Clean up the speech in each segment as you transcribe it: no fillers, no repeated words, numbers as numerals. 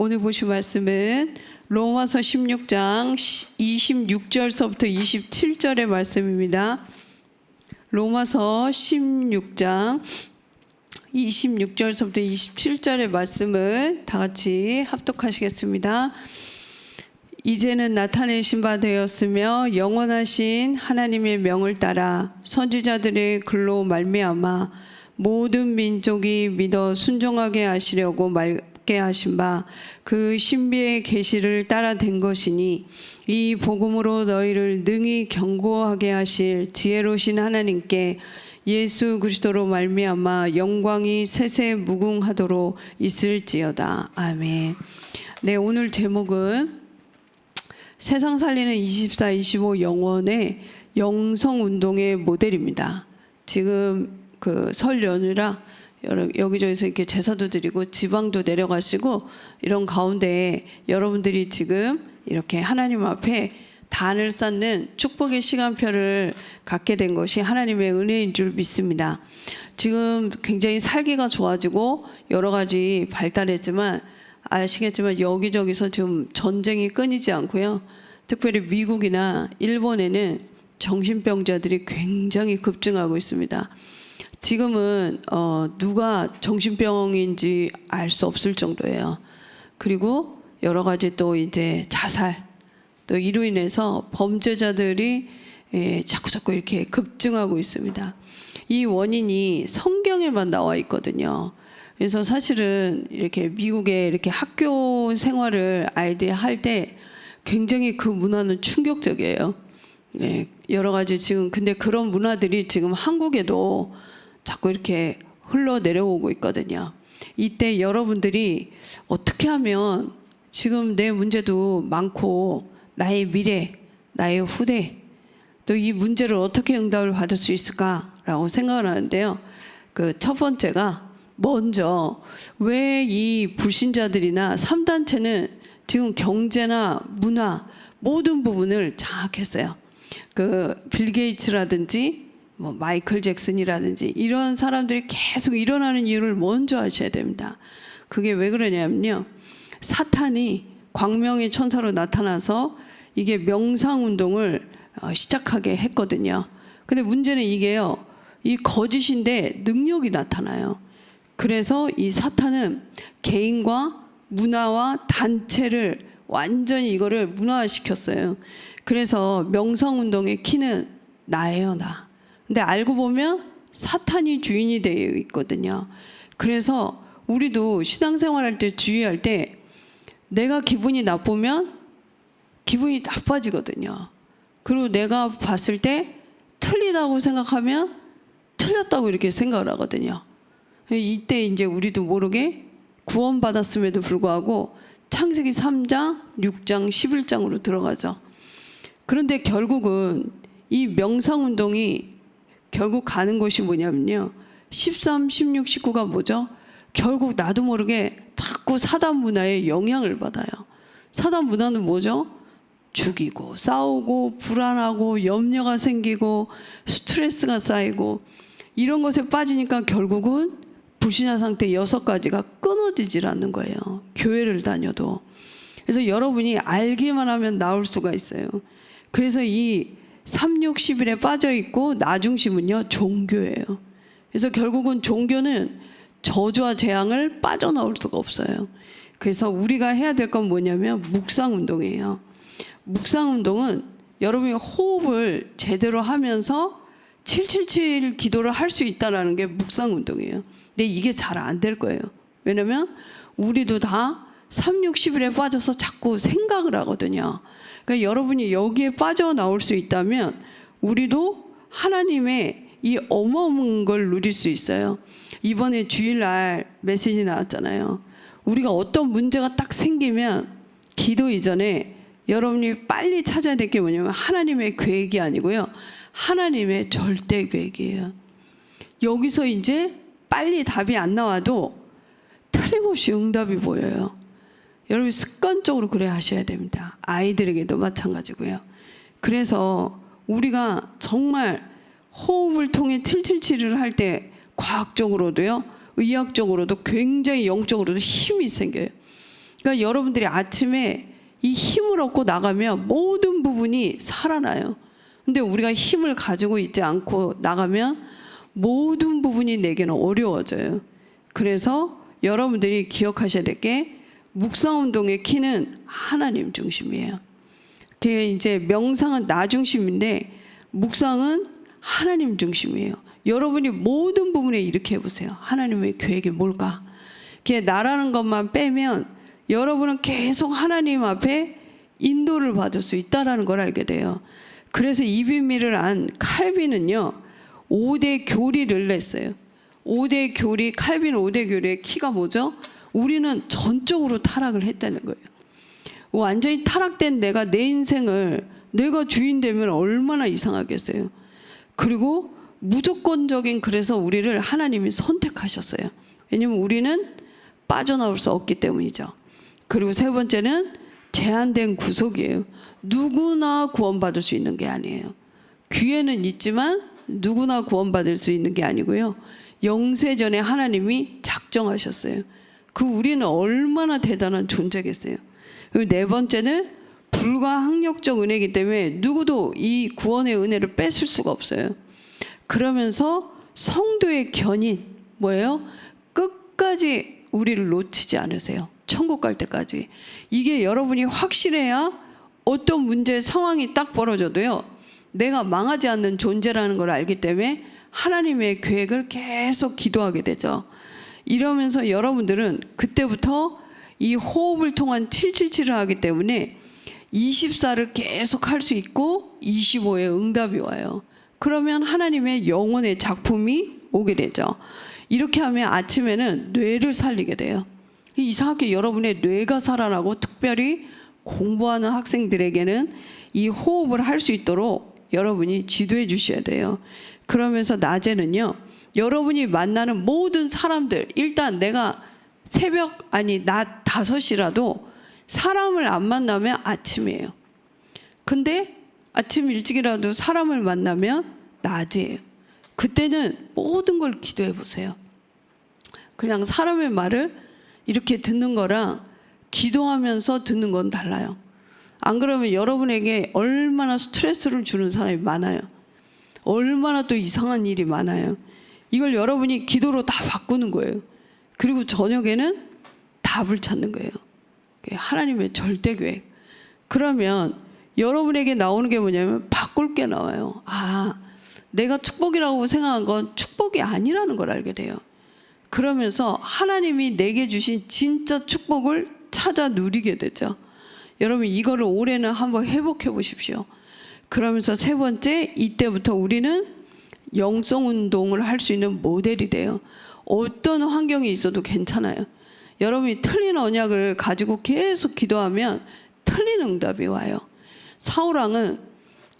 오늘 보실 말씀은 로마서 16장 26절서부터 27절의 말씀입니다. 로마서 16장 26절서부터 27절의 말씀을 다 같이 합독하시겠습니다. 이제는 나타내신 바 되었으며 영원하신 하나님의 명을 따라 선지자들의 글로 말미암아 모든 민족이 믿어 순종하게 하시려고 말게 하신 바 그 신비의 계시를 따라 된 것이니 이 복음으로 너희를 능히 견고하게 하실 지혜로우신 하나님께 예수 그리스도로 말미암아 영광이 세세 무궁하도록 있을지어다. 아멘. 네, 오늘 제목은 세상 살리는 24, 25 영원의 영성운동의 모델입니다. 지금 그 설 연휴라 여기저기서 이렇게 제사도 드리고 지방도 내려가시고 이런 가운데 여러분들이 지금 이렇게 하나님 앞에 단을 쌓는 축복의 시간표를 갖게 된 것이 하나님의 은혜인 줄 믿습니다. 지금 굉장히 살기가 좋아지고 여러 가지 발달했지만 아시겠지만 여기저기서 지금 전쟁이 끊이지 않고요. 특별히 미국이나 일본에는 정신병자들이 굉장히 급증하고 있습니다. 지금은 누가 정신병인지 알 수 없을 정도예요. 그리고 여러 가지 또 이제 자살 또 이로 인해서 범죄자들이 자꾸 이렇게 급증하고 있습니다. 이 원인이 성경에만 나와 있거든요. 그래서 사실은 이렇게 미국에 이렇게 학교 생활을 아이들이 할 때 굉장히 그 문화는 충격적이에요. 여러 가지 지금 근데 그런 문화들이 지금 한국에도 자꾸 이렇게 흘러내려오고 있거든요. 이때 여러분들이 어떻게 하면 지금 내 문제도 많고 나의 미래, 나의 후대 또 이 문제를 어떻게 응답을 받을 수 있을까라고 생각을 하는데요. 그 첫 번째가 먼저 왜 이 불신자들이나 3단체는 지금 경제나 문화 모든 부분을 장악했어요. 그 빌 게이츠라든지 뭐 마이클 잭슨이라든지 이런 사람들이 계속 일어나는 이유를 먼저 아셔야 됩니다. 그게 왜 그러냐면요. 사탄이 광명의 천사로 나타나서 이게 명상운동을 시작하게 했거든요. 근데 문제는 이게요. 이 거짓인데 능력이 나타나요. 그래서 이 사탄은 개인과 문화와 단체를 완전히 이거를 문화화시켰어요. 그래서 명상운동의 키는 나예요, 나. 근데 알고 보면 사탄이 주인이 되어 있거든요. 그래서 우리도 신앙생활할 때 주의할 때 내가 기분이 나쁘면 기분이 나빠지거든요. 그리고 내가 봤을 때 틀리다고 생각하면 틀렸다고 이렇게 생각을 하거든요. 이때 이제 우리도 모르게 구원받았음에도 불구하고 창세기 3장, 6장, 11장으로 들어가죠. 그런데 결국은 이 명상운동이 결국 가는 것이 뭐냐면요. 13, 16, 19가 뭐죠? 결국 나도 모르게 자꾸 사단 문화에 영향을 받아요. 사단 문화는 뭐죠? 죽이고 싸우고 불안하고 염려가 생기고 스트레스가 쌓이고 이런 것에 빠지니까 결국은 불신자 상태 6가지가 끊어지질 않는 거예요. 교회를 다녀도. 그래서 여러분이 알기만 하면 나올 수가 있어요. 그래서 이 3, 6, 11에 빠져있고 나중심은요 종교예요. 그래서 결국은 종교는 저주와 재앙을 빠져나올 수가 없어요. 그래서 우리가 해야 될 건 뭐냐면 묵상운동이에요. 묵상운동은 여러분이 호흡을 제대로 하면서 777 기도를 할 수 있다는 게 묵상운동이에요. 근데 이게 잘 안 될 거예요. 왜냐면 우리도 다 3, 6, 11에 빠져서 자꾸 생각을 하거든요. 그러니까 여러분이 여기에 빠져나올 수 있다면 우리도 하나님의 이 어마어마한 걸 누릴 수 있어요. 이번에 주일날 메시지 나왔잖아요. 우리가 어떤 문제가 딱 생기면 기도 이전에 여러분이 빨리 찾아야 될 게 뭐냐면 하나님의 계획이 아니고요. 하나님의 절대 계획이에요. 여기서 이제 빨리 답이 안 나와도 틀림없이 응답이 보여요. 여러분 습관적으로 그래 하셔야 됩니다. 아이들에게도 마찬가지고요. 그래서 우리가 정말 호흡을 통해 777을 할 때 과학적으로도요, 의학적으로도 굉장히 영적으로도 힘이 생겨요. 그러니까 여러분들이 아침에 이 힘을 얻고 나가면 모든 부분이 살아나요. 근데 우리가 힘을 가지고 있지 않고 나가면 모든 부분이 내게는 어려워져요. 그래서 여러분들이 기억하셔야 될 게 묵상운동의 키는 하나님 중심이에요. 그게 이제 명상은 나 중심인데 묵상은 하나님 중심이에요. 여러분이 모든 부분에 이렇게 해보세요. 하나님의 계획이 뭘까? 그게 나라는 것만 빼면 여러분은 계속 하나님 앞에 인도를 받을 수 있다는 걸 알게 돼요. 그래서 이 비밀을 안 칼빈은요 5대 교리를 냈어요. 5대 교리, 칼빈 5대 교리의 키가 뭐죠? 우리는 전적으로 타락을 했다는 거예요. 완전히 타락된 내가 내 인생을 내가 주인 되면 얼마나 이상하겠어요. 그리고 무조건적인 그래서 우리를 하나님이 선택하셨어요. 왜냐면 우리는 빠져나올 수 없기 때문이죠. 그리고 세 번째는 제한된 구속이에요. 누구나 구원받을 수 있는 게 아니에요. 기회는 있지만 누구나 구원받을 수 있는 게 아니고요. 영세전에 하나님이 작정하셨어요. 그 우리는 얼마나 대단한 존재겠어요. 그리고 네 번째는 불가항력적 은혜이기 때문에 누구도 이 구원의 은혜를 뺏을 수가 없어요. 그러면서 성도의 견인 뭐예요? 끝까지 우리를 놓치지 않으세요. 천국 갈 때까지. 이게 여러분이 확실해야 어떤 문제 상황이 딱 벌어져도요. 내가 망하지 않는 존재라는 걸 알기 때문에 하나님의 계획을 계속 기도하게 되죠. 이러면서 여러분들은 그때부터 이 호흡을 통한 777을 하기 때문에 24를 계속 할 수 있고 25의 응답이 와요. 그러면 하나님의 영혼의 작품이 오게 되죠. 이렇게 하면 아침에는 뇌를 살리게 돼요. 이상하게 여러분의 뇌가 살아나고 특별히 공부하는 학생들에게는 이 호흡을 할 수 있도록 여러분이 지도해 주셔야 돼요. 그러면서 낮에는요. 여러분이 만나는 모든 사람들 일단 내가 낮 5시라도 사람을 안 만나면 아침이에요. 근데 아침 일찍이라도 사람을 만나면 낮이에요. 그때는 모든 걸 기도해 보세요. 그냥 사람의 말을 이렇게 듣는 거랑 기도하면서 듣는 건 달라요. 안 그러면 여러분에게 얼마나 스트레스를 주는 사람이 많아요. 얼마나 또 이상한 일이 많아요. 이걸 여러분이 기도로 다 바꾸는 거예요. 그리고 저녁에는 답을 찾는 거예요. 하나님의 절대 계획. 그러면 여러분에게 나오는 게 뭐냐면 바꿀 게 나와요. 아, 내가 축복이라고 생각한 건 축복이 아니라는 걸 알게 돼요. 그러면서 하나님이 내게 주신 진짜 축복을 찾아 누리게 되죠. 여러분 이거를 올해는 한번 회복해 보십시오. 그러면서 세 번째, 이때부터 우리는 영성 운동을 할 수 있는 모델이 돼요. 어떤 환경이 있어도 괜찮아요. 여러분이 틀린 언약을 가지고 계속 기도하면 틀린 응답이 와요. 사울왕은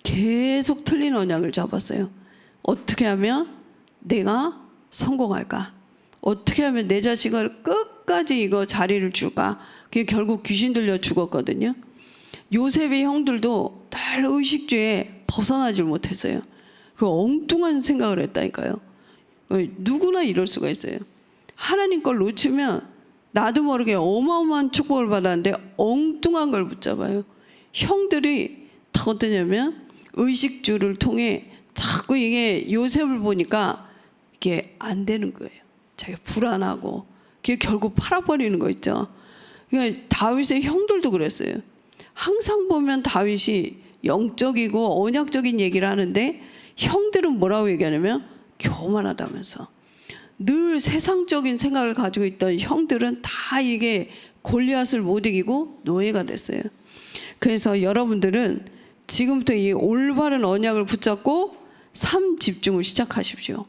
계속 틀린 언약을 잡았어요. 어떻게 하면 내가 성공할까? 어떻게 하면 내 자식을 끝까지 이거 자리를 줄까? 그게 결국 귀신 들려 죽었거든요. 요셉의 형들도 늘 의식주에 벗어나질 못했어요. 그 엉뚱한 생각을 했다니까요. 누구나 이럴 수가 있어요. 하나님 걸 놓치면 나도 모르게 어마어마한 축복을 받았는데 엉뚱한 걸 붙잡아요. 형들이 다 어떠냐면 의식주를 통해 자꾸 이게 요셉을 보니까 이게 안 되는 거예요. 자기가 불안하고 그게 결국 팔아버리는 거 있죠. 그러니까 다윗의 형들도 그랬어요. 항상 보면 다윗이 영적이고 언약적인 얘기를 하는데 형들은 뭐라고 얘기하냐면 교만하다면서. 늘 세상적인 생각을 가지고 있던 형들은 다 이게 골리앗을 못 이기고 노예가 됐어요. 그래서 여러분들은 지금부터 이 올바른 언약을 붙잡고 삶 집중을 시작하십시오.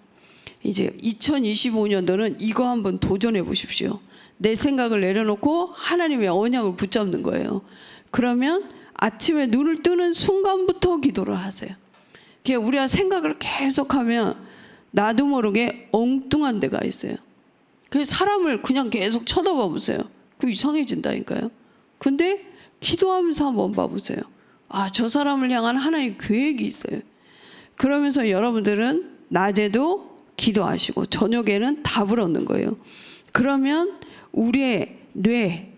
이제 2025년도는 이거 한번 도전해 보십시오. 내 생각을 내려놓고 하나님의 언약을 붙잡는 거예요. 그러면 아침에 눈을 뜨는 순간부터 기도를 하세요. 우리가 생각을 계속하면 나도 모르게 엉뚱한 데가 있어요. 그래서 사람을 그냥 계속 쳐다봐 보세요. 그 이상해진다니까요. 근데 기도하면서 한번 봐보세요. 아, 저 사람을 향한 하나님의 계획이 있어요. 그러면서 여러분들은 낮에도 기도하시고 저녁에는 답을 얻는 거예요. 그러면 우리의 뇌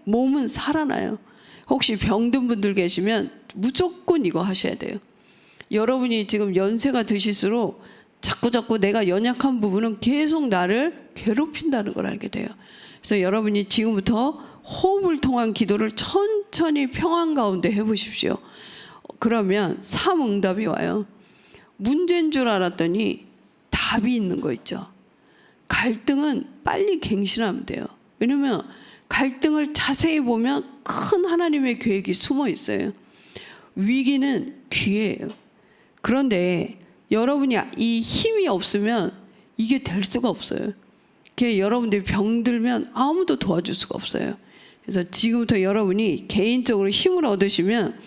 몸은 살아나요. 혹시 병든 분들 계시면 무조건 이거 하셔야 돼요. 여러분이 지금 연세가 드실수록 자꾸 내가 연약한 부분은 계속 나를 괴롭힌다는 걸 알게 돼요. 그래서 여러분이 지금부터 호흡을 통한 기도를 천천히 평안 가운데 해보십시오. 그러면 3응답이 와요. 문제인 줄 알았더니 답이 있는 거 있죠. 갈등은 빨리 갱신하면 돼요. 왜냐면 갈등을 자세히 보면 큰 하나님의 계획이 숨어 있어요. 위기는 기회예요. 그런데 여러분이 이 힘이 없으면 이게 될 수가 없어요. 여러분들이 병들면 아무도 도와줄 수가 없어요. 그래서 지금부터 여러분이 개인적으로 힘을 얻으시면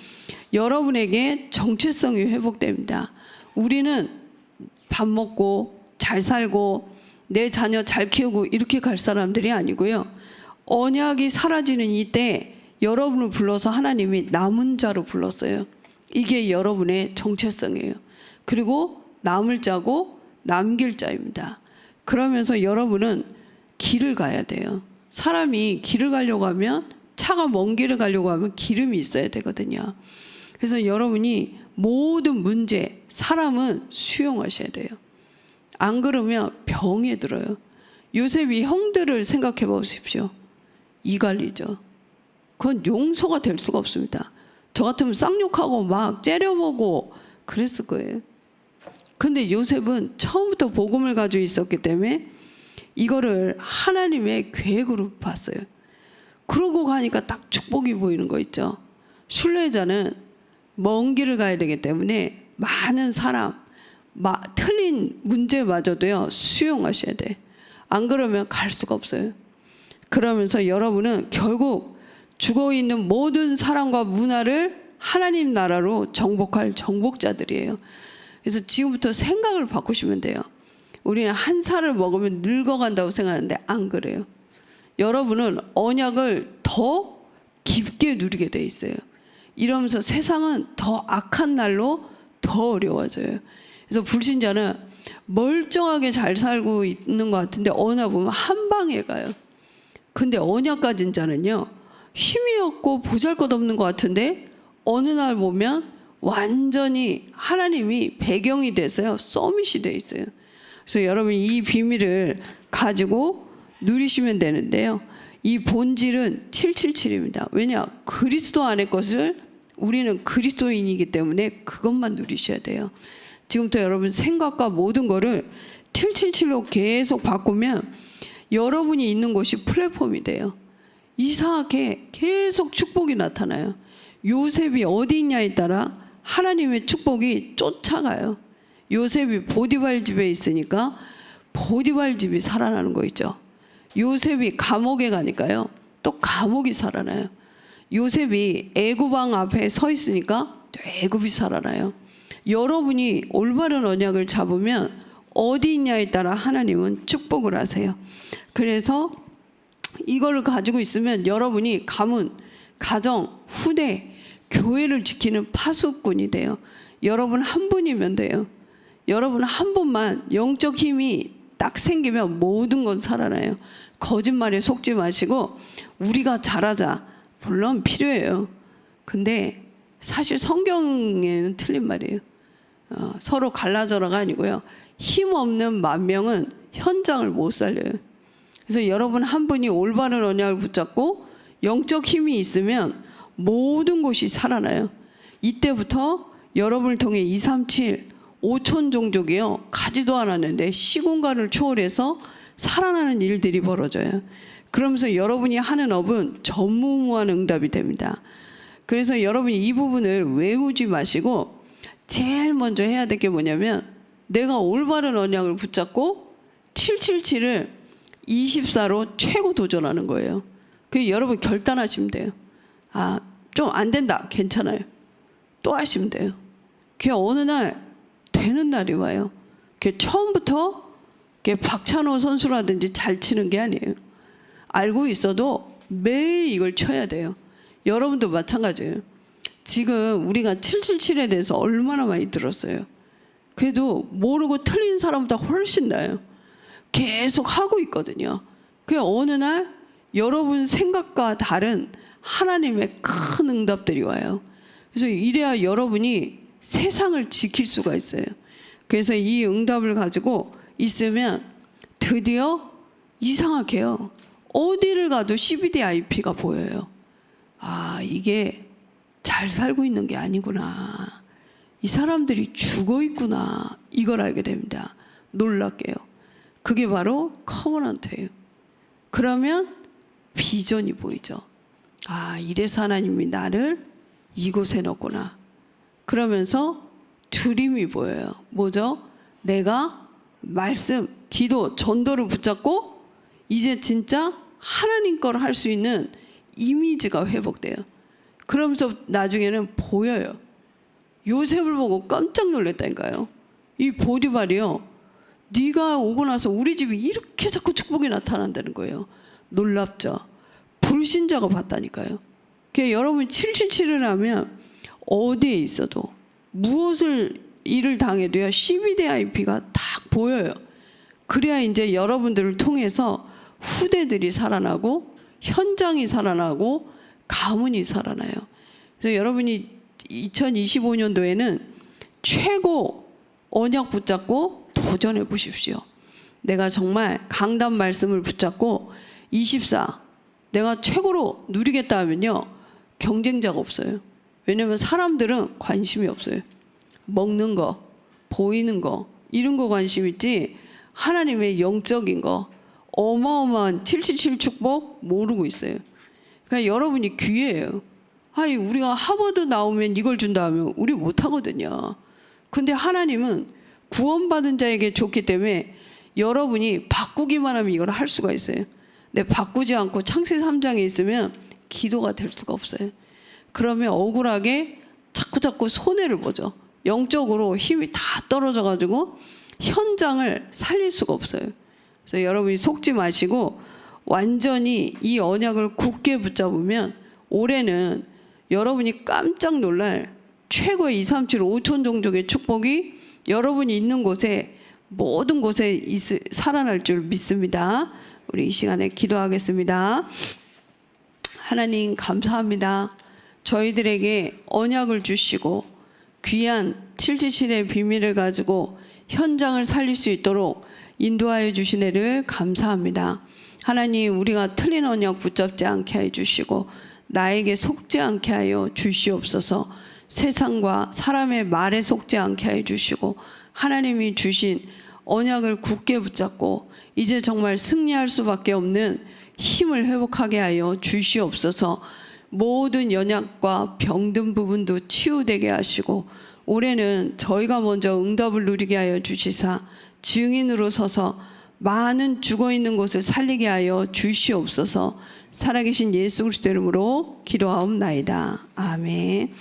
여러분에게 정체성이 회복됩니다. 우리는 밥 먹고 잘 살고 내 자녀 잘 키우고 이렇게 갈 사람들이 아니고요. 언약이 사라지는 이때 여러분을 불러서 하나님이 남은 자로 불렀어요. 이게 여러분의 정체성이에요. 그리고 남을 자고 남길 자입니다. 그러면서 여러분은 길을 가야 돼요. 사람이 길을 가려고 하면, 차가 먼 길을 가려고 하면 기름이 있어야 되거든요. 그래서 여러분이 모든 문제, 사람은 수용하셔야 돼요. 안 그러면 병에 들어요. 요셉이 형들을 생각해 보십시오. 이갈리죠. 그건 용서가 될 수가 없습니다. 저 같으면 쌍욕하고 막 째려보고 그랬을 거예요. 근데 요셉은 처음부터 복음을 가지고 있었기 때문에 이거를 하나님의 계획으로 봤어요. 그러고 가니까 딱 축복이 보이는 거 있죠. 순례자는 먼 길을 가야 되기 때문에 많은 사람, 틀린 문제마저도요 수용하셔야 돼. 안 그러면 갈 수가 없어요. 그러면서 여러분은 결국 죽어있는 모든 사람과 문화를 하나님 나라로 정복할 정복자들이에요. 그래서 지금부터 생각을 바꾸시면 돼요. 우리는 한 살을 먹으면 늙어간다고 생각하는데 안 그래요. 여러분은 언약을 더 깊게 누리게 돼 있어요. 이러면서 세상은 더 악한 날로 더 어려워져요. 그래서 불신자는 멀쩡하게 잘 살고 있는 것 같은데 어느 날 보면 한 방에 가요. 근데 언약 가진 자는요, 힘이 없고 보잘것없는 것 같은데 어느 날 보면 완전히 하나님이 배경이 돼서요 서밋이 돼 있어요. 그래서 여러분이 이 비밀을 가지고 누리시면 되는데요, 이 본질은 777입니다. 왜냐? 그리스도 안의 것을, 우리는 그리스도인이기 때문에 그것만 누리셔야 돼요. 지금부터 여러분 생각과 모든 거를 777로 계속 바꾸면 여러분이 있는 곳이 플랫폼이 돼요. 이상하게 계속 축복이 나타나요. 요셉이 어디 있냐에 따라 하나님의 축복이 쫓아가요. 요셉이 보디발 집에 있으니까 보디발 집이 살아나는 거 있죠. 요셉이 감옥에 가니까요 또 감옥이 살아나요. 요셉이 애굽 왕 앞에 서 있으니까 또 애굽이 살아나요. 여러분이 올바른 언약을 잡으면 어디 있냐에 따라 하나님은 축복을 하세요. 그래서 이걸 가지고 있으면 여러분이 가문, 가정, 후대, 교회를 지키는 파수꾼이 돼요. 여러분 한 분이면 돼요. 여러분 한 분만 영적 힘이 딱 생기면 모든 건 살아나요. 거짓말에 속지 마시고 우리가 잘하자, 물론 필요해요. 근데 사실 성경에는 틀린 말이에요. 서로 갈라져라가 아니고요, 힘없는 만명은 현장을 못 살려요. 그래서 여러분 한 분이 올바른 언약을 붙잡고 영적 힘이 있으면 모든 곳이 살아나요. 이때부터 여러분을 통해 237 5천 종족이요 가지도 않았는데 시공간을 초월해서 살아나는 일들이 벌어져요. 그러면서 여러분이 하는 업은 전무후무한 응답이 됩니다. 그래서 여러분이 이 부분을 외우지 마시고 제일 먼저 해야 될 게 뭐냐면, 내가 올바른 언약을 붙잡고 777을 24로 최고 도전하는 거예요. 그래서 여러분 결단하시면 돼요. 좀 안 된다, 괜찮아요, 또 하시면 돼요. 그게 어느 날 되는 날이 와요. 그게 처음부터 박찬호 선수라든지 잘 치는 게 아니에요. 알고 있어도 매일 이걸 쳐야 돼요. 여러분도 마찬가지예요. 지금 우리가 777에 대해서 얼마나 많이 들었어요. 그래도 모르고 틀린 사람보다 훨씬 나아요. 계속 하고 있거든요. 그게 어느 날 여러분 생각과 다른 하나님의 큰 응답들이 와요. 그래서 이래야 여러분이 세상을 지킬 수가 있어요. 그래서 이 응답을 가지고 있으면 드디어 이상하게요, 어디를 가도 CBDIP가 보여요. 아, 이게 잘 살고 있는 게 아니구나, 이 사람들이 죽어 있구나, 이걸 알게 됩니다. 놀랍게요. 그게 바로 커버넌트예요. 그러면 비전이 보이죠. 아, 이래서 하나님이 나를 이곳에 넣었구나. 그러면서 드림이 보여요. 뭐죠? 내가 말씀, 기도, 전도를 붙잡고 이제 진짜 하나님 걸 할 수 있는 이미지가 회복돼요. 그러면서 나중에는 보여요. 요셉을 보고 깜짝 놀랐다니까요. 이 보디발이요, 네가 오고 나서 우리 집이 이렇게 자꾸 축복이 나타난다는 거예요. 놀랍죠? 불신자가 봤다니까요. 그러니까 여러분 777을 하면 어디에 있어도 무엇을 일을 당해도요, CBDIP가 딱 보여요. 그래야 이제 여러분들을 통해서 후대들이 살아나고 현장이 살아나고 가문이 살아나요. 그래서 여러분이 2025년도에는 최고 언약 붙잡고 도전해 보십시오. 내가 정말 강단 말씀을 붙잡고 24 내가 최고로 누리겠다 하면요, 경쟁자가 없어요. 왜냐하면 사람들은 관심이 없어요. 먹는 거, 보이는 거, 이런 거 관심 있지 하나님의 영적인 거, 어마어마한 777 축복 모르고 있어요. 그러니까 여러분이 기회예요. 아니, 우리가 하버드 나오면 이걸 준다 하면 우리 못하거든요. 근데 하나님은 구원받은 자에게 좋기 때문에 여러분이 바꾸기만 하면 이걸 할 수가 있어요. 근데 바꾸지 않고 창세기 3장에 있으면 기도가 될 수가 없어요. 그러면 억울하게 자꾸 손해를 보죠. 영적으로 힘이 다 떨어져 가지고 현장을 살릴 수가 없어요. 그래서 여러분이 속지 마시고 완전히 이 언약을 굳게 붙잡으면 올해는 여러분이 깜짝 놀랄 최고의 2, 3, 7, 5천 종족의 축복이 여러분이 있는 곳에 모든 곳에 살아날 줄 믿습니다. 우리 이 시간에 기도하겠습니다. 하나님 감사합니다. 저희들에게 언약을 주시고 귀한 777의 비밀을 가지고 현장을 살릴 수 있도록 인도하여 주신 애를 감사합니다. 하나님, 우리가 틀린 언약 붙잡지 않게 해주시고 나에게 속지 않게 하여 주시옵소서. 세상과 사람의 말에 속지 않게 해주시고 하나님이 주신 언약을 굳게 붙잡고 이제 정말 승리할 수밖에 없는 힘을 회복하게 하여 주시옵소서. 모든 연약과 병든 부분도 치유되게 하시고 올해는 저희가 먼저 응답을 누리게 하여 주시사 증인으로 서서 많은 죽어있는 곳을 살리게 하여 주시옵소서. 살아계신 예수 그리스도 이름으로 기도하옵나이다. 아멘.